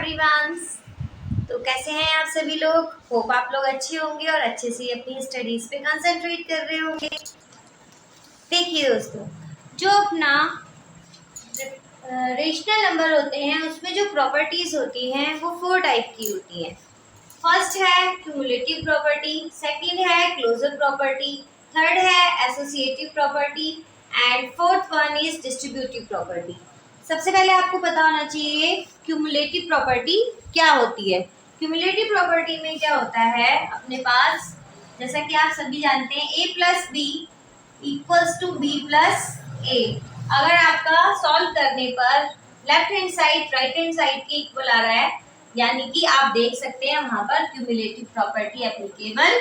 Everyone. तो कैसे हैं आप सभी लोग? होप आप लोग अच्छे होंगे और अच्छे से अपनी स्टडीज पे कंसंट्रेट कर रहे होंगे। देखिए दोस्तों, जो अपना रेशनल नंबर होते हैं उसमें जो प्रॉपर्टीज होती हैं वो 4 टाइप की होती हैं। फर्स्ट है क्यूमुलेटिव प्रॉपर्टी, सेकंड है क्लोजर प्रॉपर्टी, थर्ड है associative property and fourth one is distributive property. सबसे पहले आपको पता होना चाहिए क्यूमुलेटिव प्रॉपर्टी क्या होती है। क्यूमुलेटिव प्रॉपर्टी में क्या होता है, अपने पास जैसा कि आप सभी जानते हैं a plus B equals to B plus A. अगर आपका सॉल्व करने पर left hand side right hand side के इक्वल आ रहा है, यानी कि आप देख सकते हैं वहां पर क्यूमुलेटिव प्रॉपर्टी एप्लीकेबल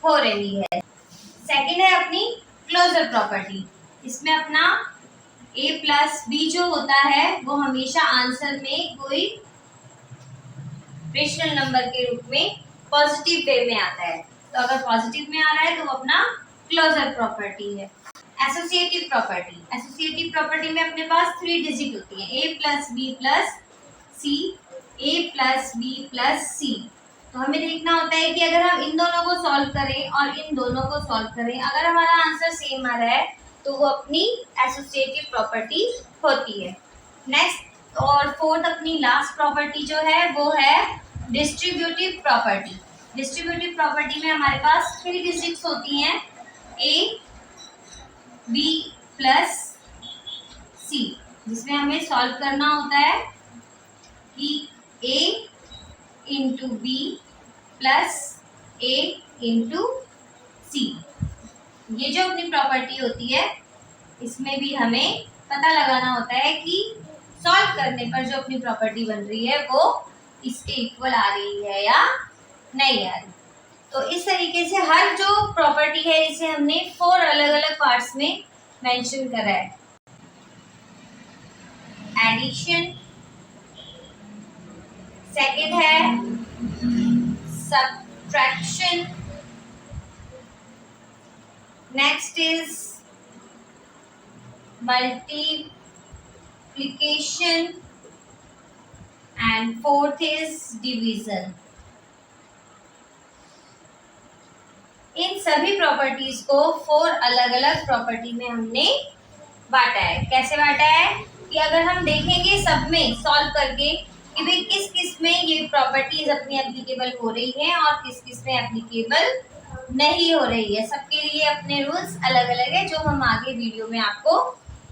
हो रही है। सेकंड है अपनी क्लोजर प्रॉपर्टी। इसमें अपना a प्लस बी जो होता है वो हमेशा आंसर में कोई रेशनल नंबर के रूप में पॉजिटिव वे में आता है। तो अगर पॉजिटिव में आ रहा है तो वो अपना क्लोजर प्रॉपर्टी है। एसोसिएटिव प्रॉपर्टी, एसोसिएटिव प्रॉपर्टी में अपने पास 3 डिजिट होती है, a plus B plus C, a plus B plus C. तो हमें देखना होता है कि अगर हम इन दोनों को सॉल्व करें और इन दोनों को सॉल्व करें, अगर हमारा आंसर सेम आ रहा है तो वो अपनी एसोसिएटिव प्रॉपर्टी होती है। नेक्स्ट और फोर्थ अपनी लास्ट प्रॉपर्टी जो है वो है डिस्ट्रीब्यूटिव प्रॉपर्टी। डिस्ट्रीब्यूटिव प्रॉपर्टी में हमारे पास 3 डिजिट्स होती हैं, a b प्लस सी, जिसमें हमें सॉल्व करना होता है कि a into B plus a into C. ये जो अपनी प्रॉपर्टी होती है इसमें भी हमें पता लगाना होता है कि सॉल्व करने पर जो अपनी प्रॉपर्टी बन रही है वो इसके इक्वल आ रही है या नहीं आ रही। तो इस तरीके से हर जो प्रॉपर्टी है इसे हमने 4 अलग अलग पार्ट्स में मेंशन करा है। एडिशन, सेकंड है subtraction, next is multiplication and fourth is division. इन सभी प्रॉपर्टीज को 4 अलग अलग प्रॉपर्टी में हमने बांटा है। कैसे बांटा है कि अगर हम देखेंगे सब में सॉल्व करके कि भाई किस किस में ये प्रॉपर्टीज अपनी एप्लीकेबल हो रही हैं और किस किस में एप्लीकेबल नहीं हो रही है, सबके लिए अपने रूल्स अलग अलग है जो हम आगे वीडियो में आपको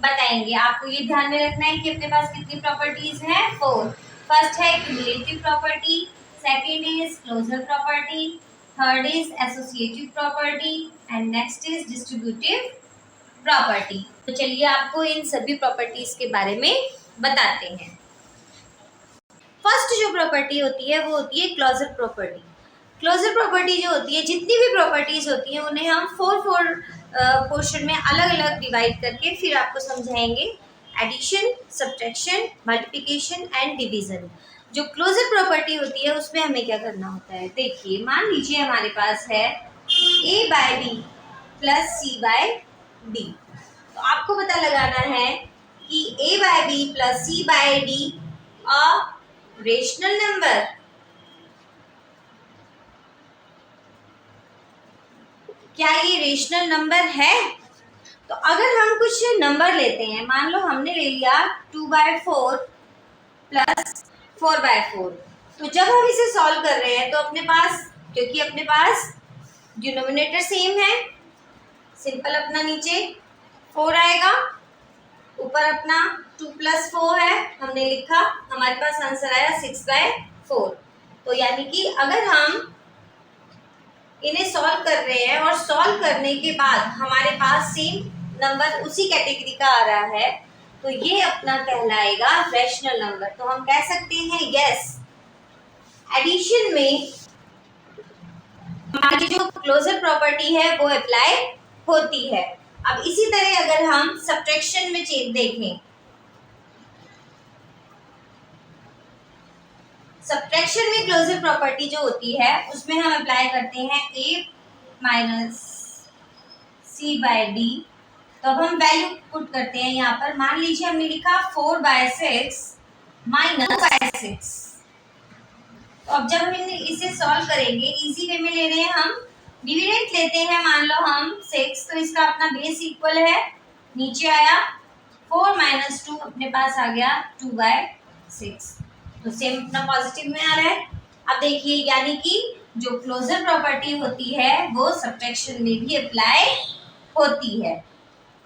बताएंगे। आपको ये ध्यान में रखना है कि अपने पास कितनी प्रॉपर्टीज हैं, 4। फर्स्ट है cumulative property, second is closure property, third is associative property and next is distributive property. तो चलिए आपको इन सभी प्रॉपर्टीज के बारे में बताते हैं। फर्स्ट जो प्रॉपर्टी होती है वो होती है क्लोजर प्रॉपर्टी। क्लोजर प्रॉपर्टी जो होती है, जितनी भी प्रॉपर्टीज होती हैं उन्हें हम 4 पोर्शन में अलग अलग डिवाइड करके फिर आपको समझाएंगे। Addition, subtraction, multiplication and division. जो क्लोजर प्रॉपर्टी होती है उसमें हमें क्या करना होता है, देखिए मान लीजिए हमारे पास है a by B plus C by D. तो आपको पता लगाना है कि a by B plus C by D a rational number. क्या ये रेशनल नंबर है? तो अगर हम कुछ नंबर लेते हैं, मान लो हमने ले लिया 2/4 प्लस 4/4, तो जब हम इसे सॉल्व कर रहे हैं तो अपने पास, क्योंकि अपने पास डिनोमिनेटर सेम है, सिंपल अपना नीचे 4 आएगा, ऊपर अपना 2 प्लस 4 है, हमने लिखा, हमारे पास आंसर आया 6/4। तो यानी कि अगर हम इन्हें सॉल्व कर रहे हैं और सॉल्व करने के बाद हमारे पास सेम नंबर उसी कैटेगरी का आ रहा है तो ये अपना कहलाएगा रैशनल नंबर। तो हम कह सकते हैं यस, एडिशन में हमारी जो क्लोजर प्रॉपर्टी है वो अप्लाई होती है। अब इसी तरह अगर हम सब्ट्रैक्शन में देखें, सब्ट्रैक्शन में क्लोजर प्रॉपर्टी जो होती है उसमें हम अप्लाई करते हैं a minus C by D. तो अब हम वैल्यू पुट करते हैं यहाँ पर, मान लीजिए हमने लिखा 4/6 माइनस 2/6। तो अब जब हम इसे सॉल्व करेंगे, इजी वे में ले रहे हैं हम, डिविडेंड लेते हैं, मान लो हम 6, तो इसका अपना बेस इक्वल है, नीचे आया 4 - 2, अपने पास आ गया 2/6, तो सेम अपना पॉजिटिव में आ रहा है। अब देखिए, यानी कि जो क्लोजर प्रॉपर्टी होती है वो सब्ट्रैक्शन में भी अप्लाई होती है।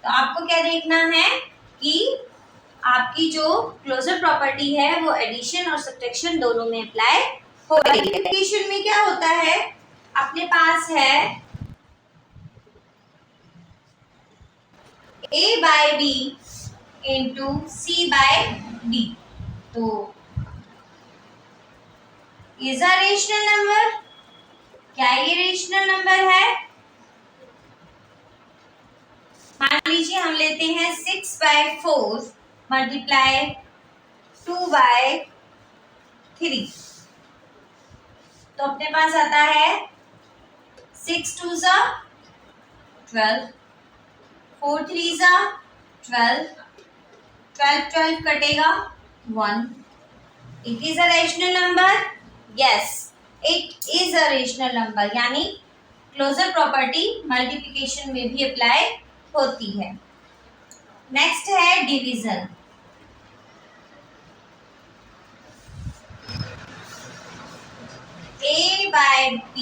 तो आपको क्या देखना है कि आपकी जो क्लोजर प्रॉपर्टी है वो एडिशन और सब्ट्रैक्शन दोनों में अप्लाई हो रही है। एडिशन में क्या होता है, अपने पास है a/b इंटू c/d, तो इज अ रेशनल नंबर, क्या ये रेशनल नंबर है? मान लीजिए हम लेते हैं 6/4 मल्टीप्लाई 2/3, तो अपने पास आता है 6 2 12, 4 3 12, 12 12 कटेगा 1। It is a rational number, yes it is a rational number, यानी क्लोजर प्रॉपर्टी मल्टीप्लिकेशन में भी अप्लाई होती है। नेक्स्ट है division. a/b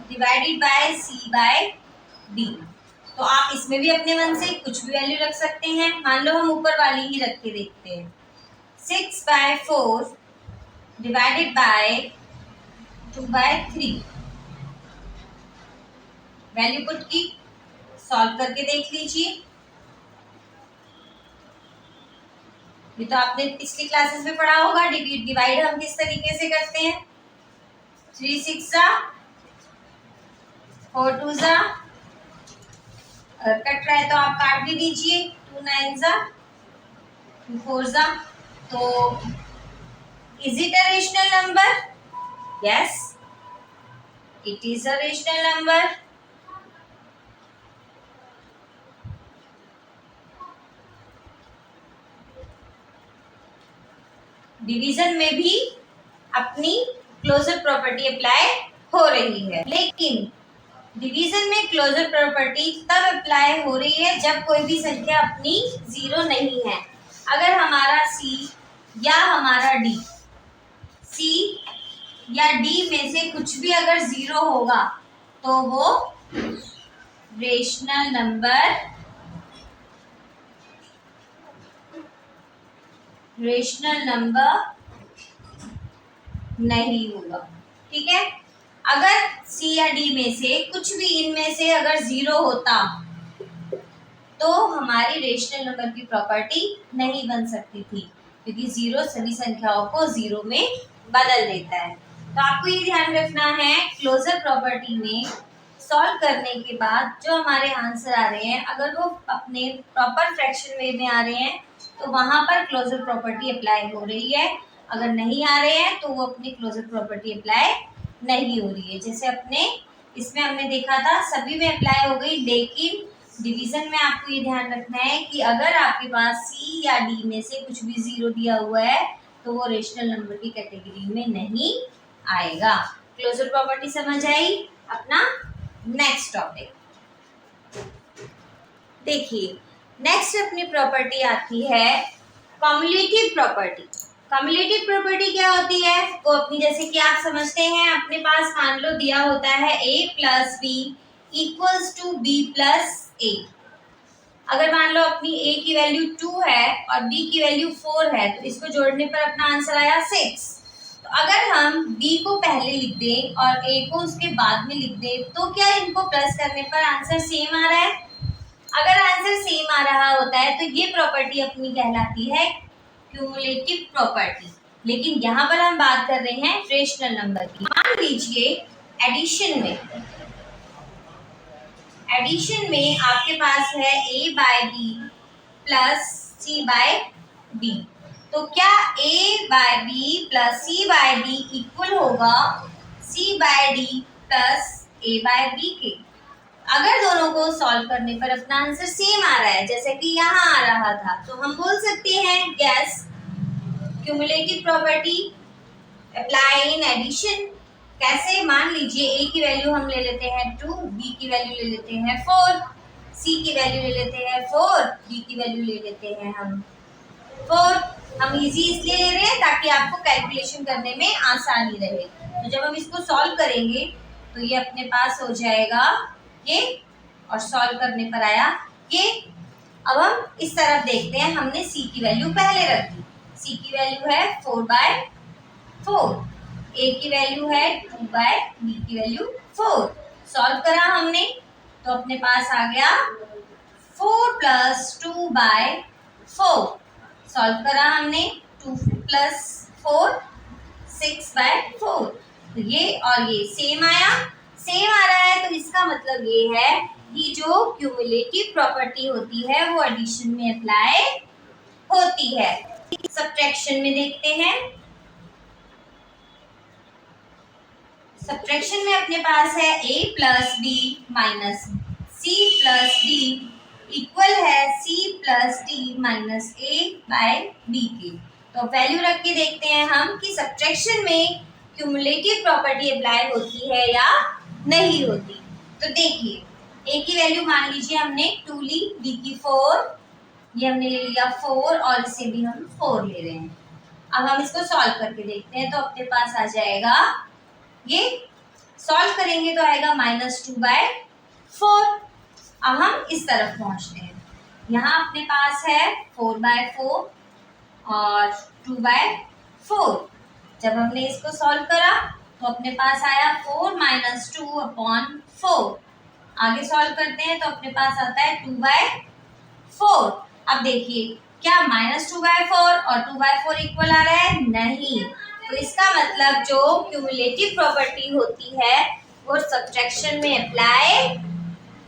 divided by c/d, तो आप इसमें भी अपने मन से कुछ भी वैल्यू रख सकते हैं। मान लो हम ऊपर वाली ही रख के देखते हैं, 6/4 डिवाइडेड बाय 2/3, वैल्यू पुट की, सॉल्व करके देख लीजिए। ये तो आपने पिछली क्लासेस में पढ़ा होगा, डिवाइड हम किस तरीके से करते हैं, 3 6 4 2 अगर कट रहा है तो आप काट भी दीजिए, 2 9 2 4 तो is it a rational number? Yes it is a rational number. Division में भी अपनी क्लोजर प्रॉपर्टी अप्लाई हो रही है, लेकिन डिवीजन में क्लोजर प्रॉपर्टी तब अप्लाई हो रही है जब कोई भी संख्या अपनी जीरो नहीं है। अगर हमारा सी या हमारा डी, सी या डी में से कुछ भी अगर जीरो होगा तो वो रेशनल नंबर नहीं होगा। ठीक है, अगर सी या डी में से कुछ भी इनमें से अगर जीरो होता तो हमारी रेशनल नंबर की प्रॉपर्टी नहीं बन सकती थी, क्योंकि जीरो सभी संख्याओं को जीरो में बदल देता है। तो आपको ये ध्यान रखना है, क्लोजर प्रॉपर्टी में सॉल्व करने के बाद जो हमारे आंसर आ रहे हैं, अगर वो अपने प्रॉपर फ्रैक्शन वे में आ रहे हैं तो वहां पर क्लोजर प्रॉपर्टी अप्लाई हो रही है, अगर नहीं आ रहे हैं तो वो अपनी क्लोजर प्रॉपर्टी अप्लाई नहीं हो रही है। जैसे अपने इसमें हमने देखा था सभी में अप्लाई हो गई, लेकिन डिवीजन में आपको ये ध्यान रखना है कि अगर आपके पास सी या डी में से कुछ भी जीरो दिया हुआ है तो वो रेशनल नंबर की कैटेगरी में नहीं आएगा। क्लोजर प्रॉपर्टी समझ आई। अपना नेक्स्ट टॉपिक देखिए, नेक्स्ट अपनी प्रॉपर्टी आती है कम्युलेटिव प्रॉपर्टी। कम्युलेटिव प्रॉपर्टी क्या होती है, वो अपनी जैसे कि आप समझते हैं, अपने पास मान लो दिया होता है a + b = b + a। अगर मान लो अपनी a की वैल्यू 2 है और b की वैल्यू 4 है, तो इसको जोड़ने पर अपना आंसर आया 6। तो अगर हम b को पहले लिख दें और a को उसके बाद में लिख दें तो क्या इनको प्लस करने पर आंसर सेम आ रहा है? अगर आंसर सेम आ रहा होता है तो ये प्रॉपर्टी अपनी कहलाती है क्यूमुलेटिव प्रॉपर्टी। लेकिन यहाँ पर हम बात कर रहे हैं रेशनल नंबर की। मान लीजिए एडिशन में आपके पास है a/b + c/d, तो क्या a/b + c/d इक्वल होगा c/d + a/b के? अगर दोनों को सॉल्व करने पर अपना आंसर सेम आ रहा है, जैसे कि यहाँ आ रहा था, तो हम बोल सकते हैं yes cumulative property apply in addition. कैसे? मान लीजिए ए की वैल्यू हम ले लेते हैं 2, बी की वैल्यू ले लेते हैं 4, सी की वैल्यू ले लेते हैं 4, डी की वैल्यू ले लेते हैं हम 4। हम इजी इसलिए ले रहे हैं ताकि आपको कैलकुलेशन करने में आसानी रहे। तो जब हम इसको सॉल्व करेंगे तो ये अपने पास हो जाएगा ये, और सॉल्व करने पर आया ये। अब हम इस तरफ देखते हैं, हमने सी की वैल्यू पहले रख दी। सी की वैल्यू है 4/4, ए की वैल्यू है 2/, बी की वैल्यू 4। सॉल्व करा हमने तो अपने पास आ गया 4 + 2/4। सॉल्व करा हमने 2 + 4 6/4। तो ये और ये सेम आया, सेम आ रहा है, तो इसका मतलब ये है कि जो क्यूमुलेटिव प्रॉपर्टी होती है वो एडिशन में अप्लाई होती है। सब्ट्रैक्शन में देखते हैं। सब्ट्रैक्शन में अपने पास है a + b - c + d equal है c + d - a/b के। तो वैल्यू रख के देखते हैं हम कि सब्ट्रैक्शन में क्यूमुलेटिव प्रॉपर्टी अप्लाई होती है या नहीं होती। तो देखिए, a की वैल्यू मान लीजिए हमने 2 ली, b की 4, ये हमने ले लिया 4 और इसे भी हम 4 ले रहे हैं। अब हम इसको सॉल्व करके देखते हैं तो अपने पास आ जाएगा, ये सॉल्व करेंगे तो आएगा -2/4। अब हम इस तरफ पहुंचते हैं। यहाँ अपने पास है 4/4 और 2/4। जब हमने इसको सॉल्व करा तो अपने पास आया 4 - 2/4। आगे सॉल्व करते हैं तो अपने पास आता है 2/4। अब देखिए, क्या -2/4 और 2/4 इक्वल आ रहा है? नहीं। तो इसका मतलब जो क्यूमुलेटिव प्रॉपर्टी होती है वो सब्ट्रैक्शन में अप्लाई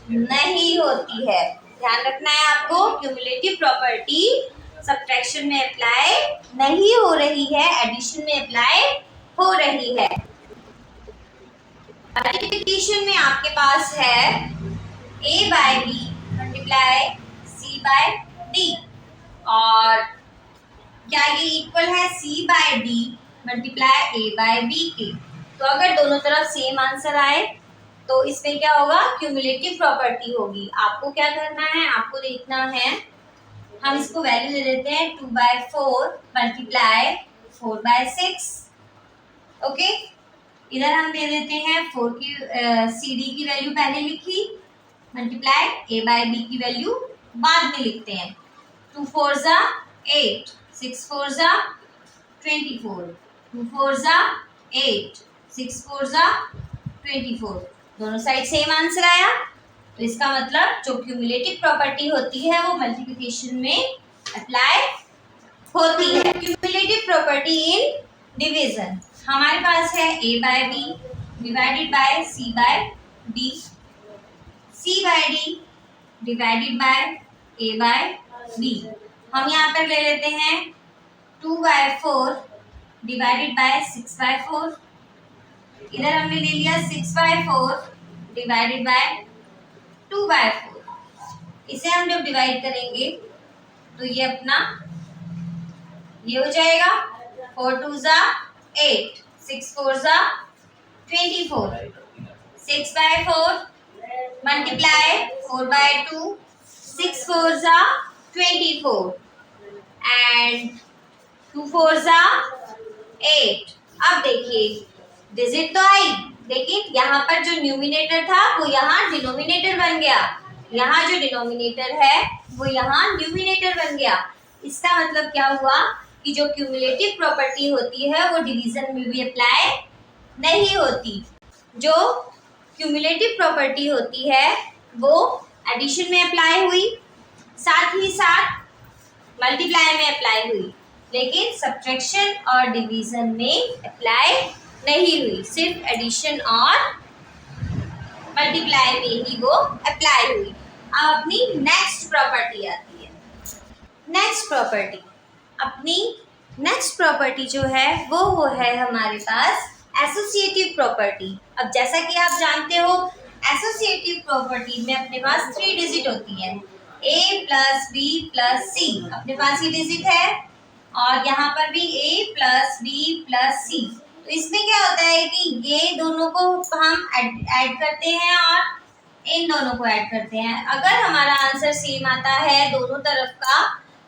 नहीं होती है। ध्यान रखना है आपको, क्यूमुलेटिव प्रॉपर्टी सब्ट्रैक्शन में अप्लाई नहीं हो रही है, एडिशन में अप्लाई हो रही है। मल्टीप्लिकेशन में आपके पास है a/b मल्टीप्लाई c/d, और क्या ये इक्वल है c/d मल्टीप्लाई a/b के। तो अगर दोनों तरफ सेम आंसर आए तो इसमें क्या होगा? क्यूमुलेटिव प्रॉपर्टी होगी। आपको क्या करना है, आपको देखना है, हम इसको वैल्यू दे देते हैं 2/4 मल्टीप्लाई 4/6। ओके, इधर हम दे देते हैं 4 की CD की वैल्यू पहले लिखी, मल्टीप्लाई a/b की वैल्यू बाद में लिखते हैं। 2 4 ज़ा 8, 6 4 ज़ा 24, 2 4 ज़ा 8, 6 4 ज़ा 24। दोनों साइड सेम आंसर आया, तो इसका मतलब जो क्यूमुलेटिव प्रॉपर्टी होती है वो मल्टीप्लिकेशन में अप्लाई होती है। क्यूमुलेटिव प्रॉपर्टी इन डिवीजन, हमारे पास है a/b divided by c/d, c/d divided bye a/b। हम यहाँ पर ले लेते हैं 2/4 डिवाइडेड बाय 6/4। इधर हमने ले लिया 6/4 डिवाइडेड बाय 2/4। इसे हम जब डिवाइड करेंगे तो ये अपना ये हो जाएगा 4 2 ज़ा 8, 6 4 ज़ा 24, 6/4 मल्टीप्लाई 4/2, 6 4 ज़ा 24 एंड 2 4 ज़ा 8। अब देखिए, डिजिट तो आई, लेकिन यहाँ पर जो न्यूमिनेटर था वो यहाँ डिनोमिनेटर बन गया, यहाँ जो डिनोमिनेटर है वो यहाँ न्यूमिनेटर बन गया। इसका मतलब क्या हुआ कि जो क्यूमुलेटिव प्रॉपर्टी होती है वो डिवीजन में भी अप्लाई नहीं होती। जो क्यूमुलेटिव प्रॉपर्टी होती है वो एडिशन में अप्लाई हुई, साथ ही साथ मल्टीप्लाई में अप्लाई हुई, लेकिन सब्ट्रैक्शन और डिवीजन में अप्लाई नहीं हुई। सिर्फ एडिशन और मल्टीप्लाई में ही वो अप्लाई हुई। अब अपनी नेक्स्ट प्रॉपर्टी आती है। नेक्स्ट प्रॉपर्टी, अपनी नेक्स्ट प्रॉपर्टी जो है वो है हमारे पास एसोसिएटिव प्रॉपर्टी। अब जैसा कि आप जानते हो, एसोसिएटिव प्रॉपर्टी में अपने पास 3 डिजिट होती है, a + b + c। अपने पास ये डिजिट है और यहाँ पर भी a + b + c, तो इसमें क्या होता है कि ये दोनों को हम ऐड करते हैं और इन दोनों को ऐड करते हैं। अगर हमारा आंसर सेम आता है दोनों तरफ का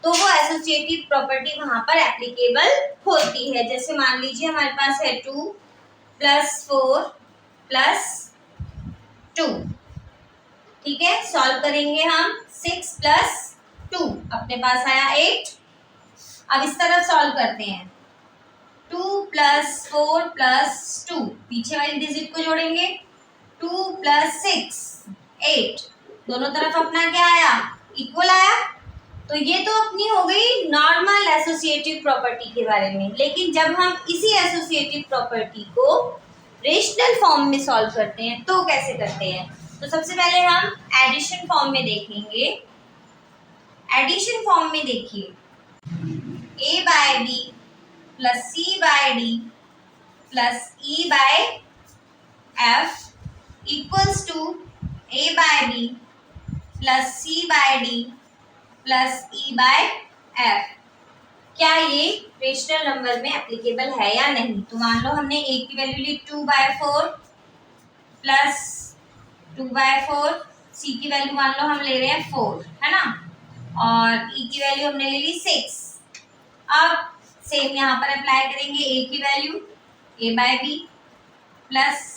तो वो एसोसिएटिव प्रॉपर्टी वहां पर एप्लीकेबल होती है। जैसे मान लीजिए हमारे पास है 2 + 4 + 2, ठीक है। सॉल्व करेंगे हम 6 + 2, अपने पास आया 8। अब इस तरफ सॉल्व करते हैं 2 + 4 + 2, पीछे वाली डिजिट को जोड़ेंगे 2 + 6 8, दोनों तरफ अपना क्या आया, इक्वल आया। तो ये तो अपनी हो गई नॉर्मल एसोसिएटिव प्रॉपर्टी के बारे में। लेकिन जब हम इसी एसोसिएटिव प्रॉपर्टी को रेशनल फॉर्म में सॉल्व करते हैं तो कैसे करते हैं? तो सबसे पहले हम एडिशन फॉर्म में देखेंगे। एडिशन फॉर्म में देखिए a/b + c/d + e/f equals to a/b + c/d + e/f। क्या ये रेशनल नंबर में एप्लीकेबल है या नहीं? तो मान लो हमने a की वैल्यू ली 2/4 + 2/4, c की वैल्यू मान लो हम ले रहे हैं 4, है ना, और e की वैल्यू हमने ले ली 6। अब सेम यहाँ पर अप्लाई करेंगे a की value a/b +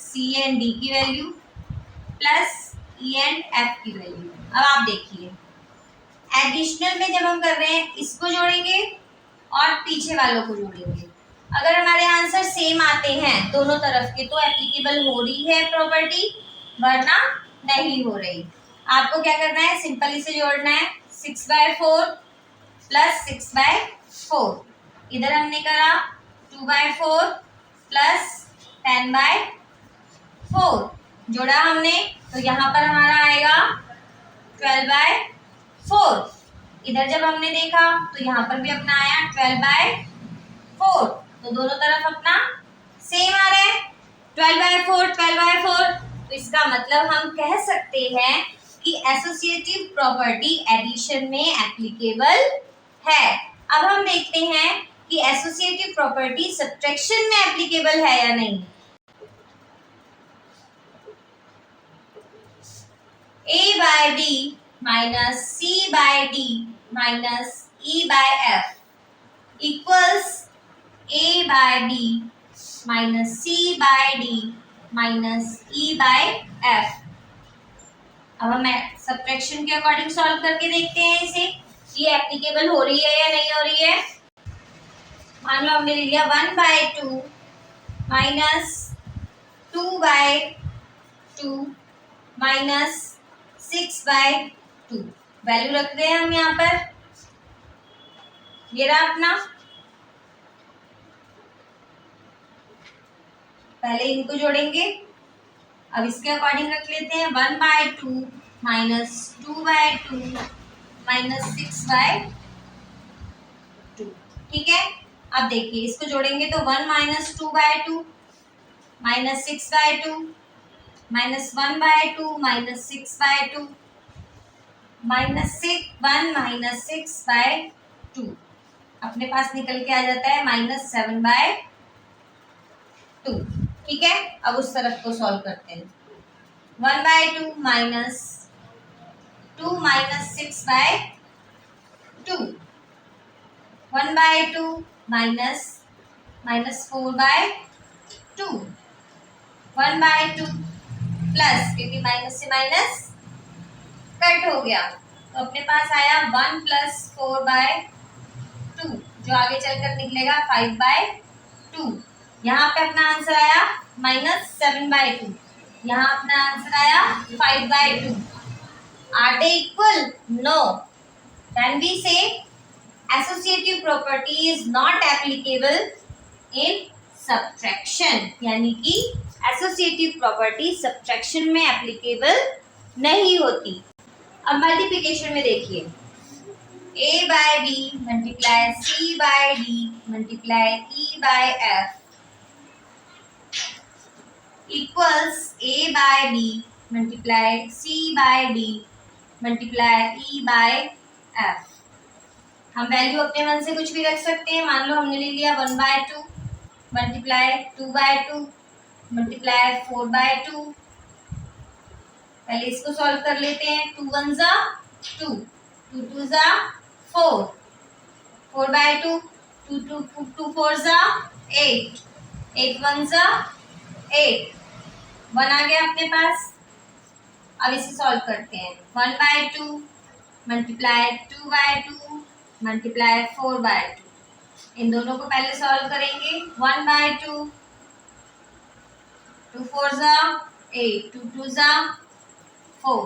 c and d की वैल्यू + e एंड f की वैल्यू। अब आप देखिए एडिशनल में जब हम कर रहे हैं इसको जोड़ेंगे और पीछे वालों को जोड़ेंगे। अगर हमारे आंसर सेम आते हैं दोनों तरफ के तो एप्लीकेबल हो रही है प्रॉपर्टी, वरना नहीं हो रही। आपको क्या करना है, सिंपल इसे जोड़ना है 6/4 + 6/4, इधर हमने करा 2/4 + 10/4, जोड़ा हमने तो यहाँ पर हमारा आएगा 12/4। इधर जब हमने देखा तो यहाँ पर भी अपना आया 12/4, तो दोनों तरफ अपना सेम आ रहा है 12/4 12/4। तो इसका मतलब हम कह सकते हैं कि एसोसिएटिव प्रॉपर्टी एडिशन में एप्लीकेबल है। अब हम देखते हैं कि एसोसिएटिव प्रॉपर्टी सब्ट्रैक्शन में एप्लीकेबल है या नहीं। a/b - c/d - e/f equals a/b - c/d - e/f। अब हम सब्ट्रैक्शन के अकॉर्डिंग सॉल्व करके देखते हैं इसे, ये एप्लीकेबल हो रही है या नहीं हो रही है। मान लो हमने ले लिया 1/2 - 2/2 - 6/2, वैल्यू रख रहे हैं हम यहाँ पर, ये रहा अपना। पहले इनको जोड़ेंगे, अब इसके अकॉर्डिंग रख लेते हैं 1/2 - 2/2 - 6/2, ठीक है। अब देखिए इसको जोड़ेंगे तो 1 - 2/2 - 6/2 - 1/2 - 6/2 -1 - 6/2, अपने पास निकल के आ जाता है -7/2, ठीक है। अब उस तरफ को सॉल्व करते हैं 1/2 - 2 - 6/2, 1/2 - -4/2, 1/2 प्लस, क्योंकि माइनस से माइनस कट हो गया तो अपने पास आया 1 + 4/2, जो आगे चलकर निकलेगा 5/2। यहाँ पे अपना आंसर आया -7/2, यहाँ अपना आंसर आया 5/2। Are they equal? No. Then we say associative property is not applicable in subtraction, यानी कि एसोसिएटिव प्रॉपर्टी सब्ट्रैक्शन में एप्लीकेबल नहीं होती। अब मल्टीप्लिकेशन में देखिए a/b × c/d × e/f equals a/b × c/d × e/f। हम वैल्यू अपने मन से कुछ भी रख सकते हैं। मान लो हमने ले लिया 1/2, मल्टीप्लाई 2/2 मल्टीप्लाई 4/2। पहले इसको सॉल्व कर लेते हैं। 2 1 जा 2, 2 2 जा 4, 4/2, 2 4 जा 8, 8 1 जा 8, 1 आ गया अपने पास। अब इसे सॉल्व करते हैं। 1/2 मल्टीप्लाई 2/2 मल्टीप्लाई 4/2। इन दोनों को पहले सॉल्व करेंगे। 1/2, 2 4 जा 8, 2 2 जा 4,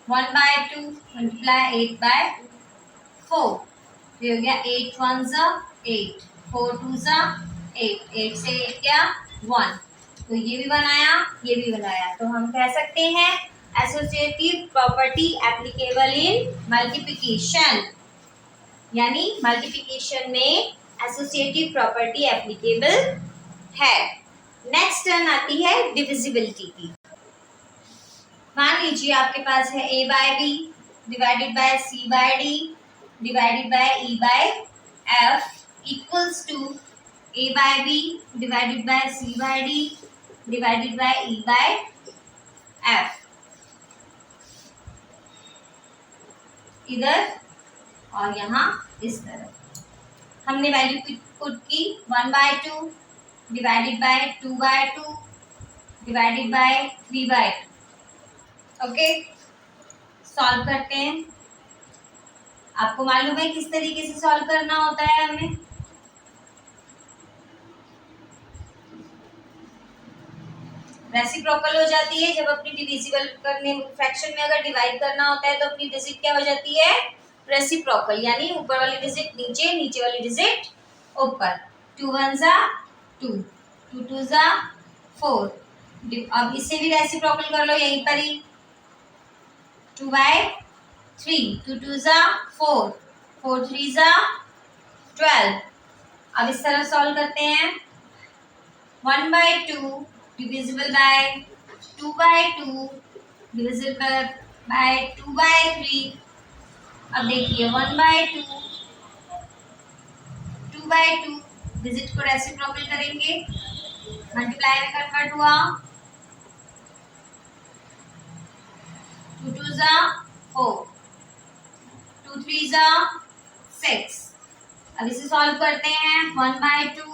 1/2 मल्टीप्लाई 8/4। ये हो गया 8 1 जा 8, 4 2 जा 8, 8 से 8 क्या 1। तो ये भी बनाया, ये भी बनाया। तो हम कह सकते हैं associative property applicable in multiplication, यानी मल्टीप्लिकेशन में एसोसिएटिव प्रॉपर्टी एप्लीकेबल है। नेक्स्ट टर्न आती है डिविजिबिलिटी की। मान लीजिए आपके पास है a/b divided by c/d divided by e/f equals to a/b divided by c/d divided by e/f। इधर और यहाँ इस तरफ हमने वैल्यू पुट की 1/2 divided by 2/2 divided by 3/2। Okay, solve करते हैं। आपको मालूम है किस तरीके से सॉल्व करना होता है हमें। रेसिप्रोकल हो जाती है जब अपनी डिविजिबल करने, फ्रैक्शन में अगर डिवाइड करना होता है तो अपनी डिजिट क्या हो जाती है रेसिप्रोकल, यानी ऊपर वाली डिजिट नीचे, नीचे वाली डिजिट ऊपर। 2 1 जा 2, 2 2 जा 4। अब इसे भी रेसिप्रोकल कर लो यहीं पर ही। 2/3, 2 2 जा 4, 4 3 जा 12। अब इस तरह सॉल्व करते हैं। 1/2 डिविजिबल बाय 2/2 डिविजिबल बाय 2/3। अब देखिए 1/2 2/2 डिजिट को रेसिप्रोकल करेंगे, मल्टीप्लाई में कन्वर्ट हुआ। 2 2 जा 4, 2 3 जा 6। अब इसे सॉल्व करते हैं। 1/2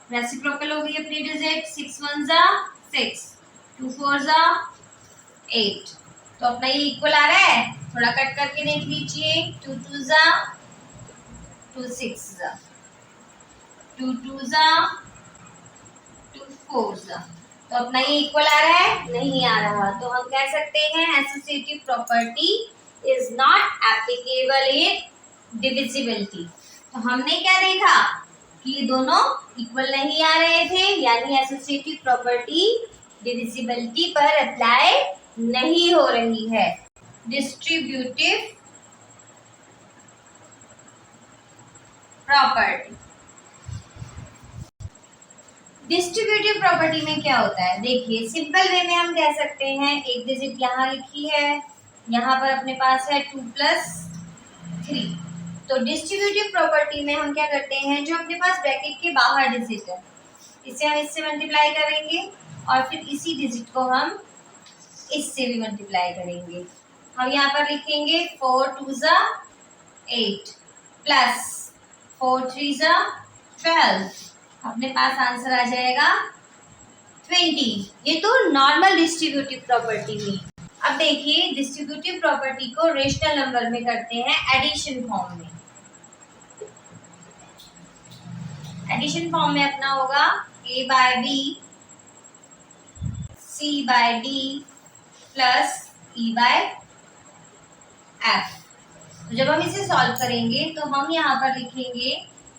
रेसिप्रोकल हो गई अपनी डिजिट। 6 1 जा 6, 2 4 जा 8। तो अपना ये इक्वल आ रहा है, थोड़ा कट करके देख लीजिए। 2 2 जा 2 6 जा 2 2 जा 2 4 जा। तो अपना ये इक्वल आ रहा है, नहीं आ रहा। तो हम कह सकते हैं associative property is not applicable in divisibility. तो हमने क्या देखा कि ये दोनों इक्वल नहीं आ रहे थे, यानी एसोसिएटिव प्रॉपर्टी डिविजिबिलिटी पर अप्लाई नहीं हो रही है। डिस्ट्रीब्यूटिव प्रॉपर्टी, डिस्ट्रीब्यूटिव प्रॉपर्टी में क्या होता है देखिए, सिंपल वे में हम कह सकते हैं एक डिजिट यहाँ लिखी है, यहाँ पर अपने पास है 2 + 3। तो डिस्ट्रीब्यूटिव प्रॉपर्टी में हम क्या करते हैं, जो अपने पास ब्रैकेट के बाहर डिजिट है इसे हम इससे मल्टीप्लाई करेंगे और फिर इसी डिजिट को हम इससे भी मल्टीप्लाई करेंगे। हम यहाँ पर लिखेंगे 4 2 जा 8 प्लस 4 3 जा 12। अपने पास आंसर आ जाएगा 20। ये तो नॉर्मल डिस्ट्रीब्यूटिव प्रॉपर्टी हुई। अब देखिए डिस्ट्रीब्यूटिव प्रॉपर्टी को रेशनल नंबर में करते हैं एडिशन फॉर्म में। एडिशन फॉर्म में अपना होगा a/b c/d प्लस e/f। जब हम इसे सॉल्व करेंगे तो हम यहाँ पर लिखेंगे,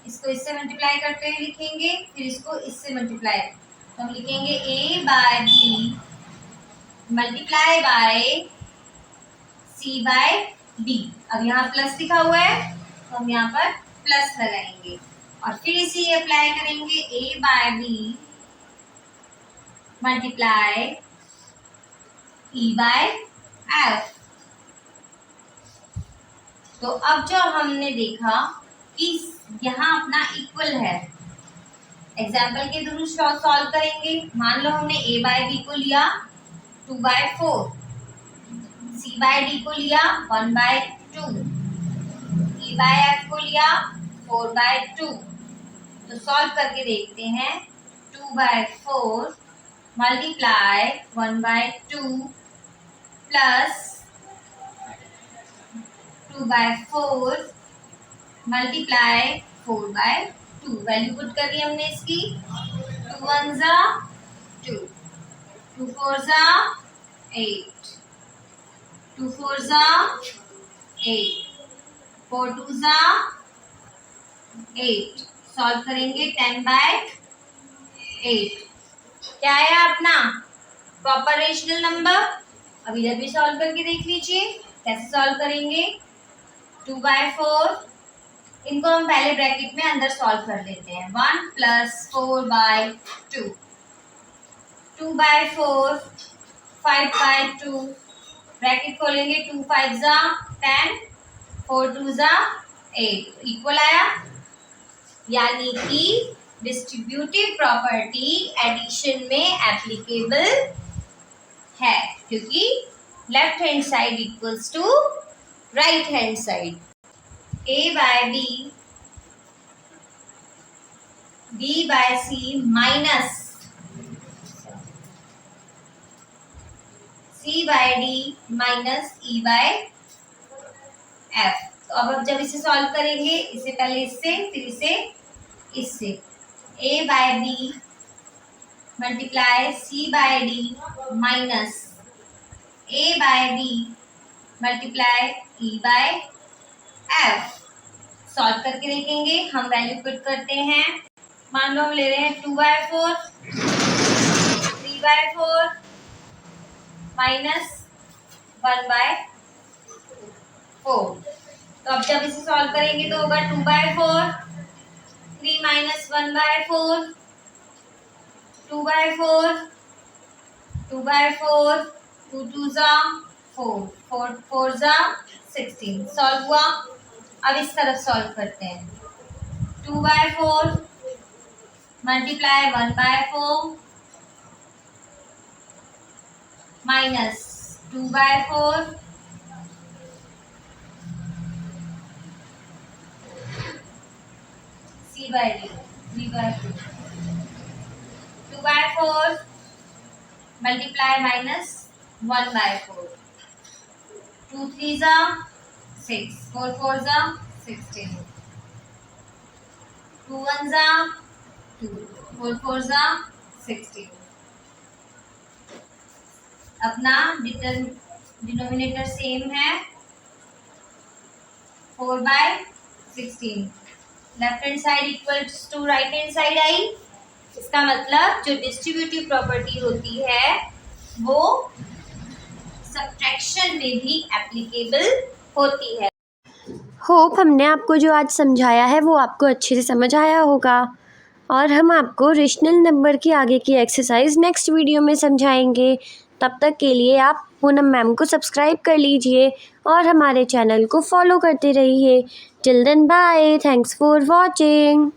इसको इससे मल्टीप्लाई करते हुए लिखेंगे, फिर इसको इससे मल्टीप्लाई, तो हम लिखेंगे a/b मल्टीप्लाई बाय c/d। अब यहाँ प्लस लिखा हुआ है तो हम यहाँ पर प्लस लगाएंगे और फिर इसी अप्लाई करेंगे a/b मल्टीप्लाई e/f। तो अब जो हमने देखा कि यहाँ अपना इक्वल है, एग्जाम्पल के थ्रू सॉल्व करेंगे। मान लो हमने a बाय बी को लिया 2/4, c बाय डी को लिया 1/2, e बाय f को लिया 4/2। तो सॉल्व करके देखते हैं। 2/4 multiply 1/2 plus 2/4 multiply 4/2। Value put कर दी हमने इसकी। 2 1 जा 2, 2 4 जा 8, 2 4 जा 8, 4 2 जा 8। सॉल्व करेंगे 10/8। क्या आया अपना प्रॉपर रेशनल नंबर। अब इधर भी सॉल्व करके देख लीजिए कैसे सॉल्व करेंगे। 2/4 इनको हम पहले ब्रैकेट में अंदर सॉल्व कर लेते हैं। 1 + 4/2, 2/4 5/2 ब्रैकेट खोलेंगे। 2 5 जा 10, 4 2 जा 8 इक्वल आया। यानी कि डिस्ट्रीब्यूटिव प्रॉपर्टी एडिशन में एप्लीकेबल है, क्योंकि left hand side equals to right hand side. a by b, b by c minus c by d minus e by f। तो अब जब इसे सॉल्व करेंगे, इससे पहले इससे फिर इससे a by b multiply c by d minus a by b multiply e by f। Solve करके देखेंगे। हम वैल्यू पुट करते हैं। मान लो हम ले रहे हैं 2/4, 3/4 माइनस 1/4। तो अब जब इसे सॉल्व करेंगे तो होगा 2/4, 3 माइनस 1/4, 2/4, 2/4, 2 2 जा 4, 4 4 जा 16। सॉल्व हुआ। अब इस तरफ सॉल्व करते हैं। 2/4 multiply 1/4 minus 2/4 c by d 3/2, 2/4 multiply minus 1/4, 2 3 जा 6, 4 4 जा 16, 2 1 जा 2, 4 4 जा 16। अपना डिनोमिनेटर सेम है 4/16। Left hand side equals to right hand side आई। इसका मतलब जो डिस्ट्रीब्यूटिव प्रॉपर्टी होती है वो सब्ट्रैक्शन में भी एप्लीकेबल होती है। होप हमने आपको जो आज समझाया है वो आपको अच्छे से समझ आया होगा, और हम आपको रेशनल नंबर की आगे की एक्सरसाइज नेक्स्ट वीडियो में समझाएंगे। तब तक के लिए आप पूनम मैम को सब्सक्राइब कर लीजिए और हमारे चैनल को फॉलो करते रहिए। Till then bye, thanks for watching.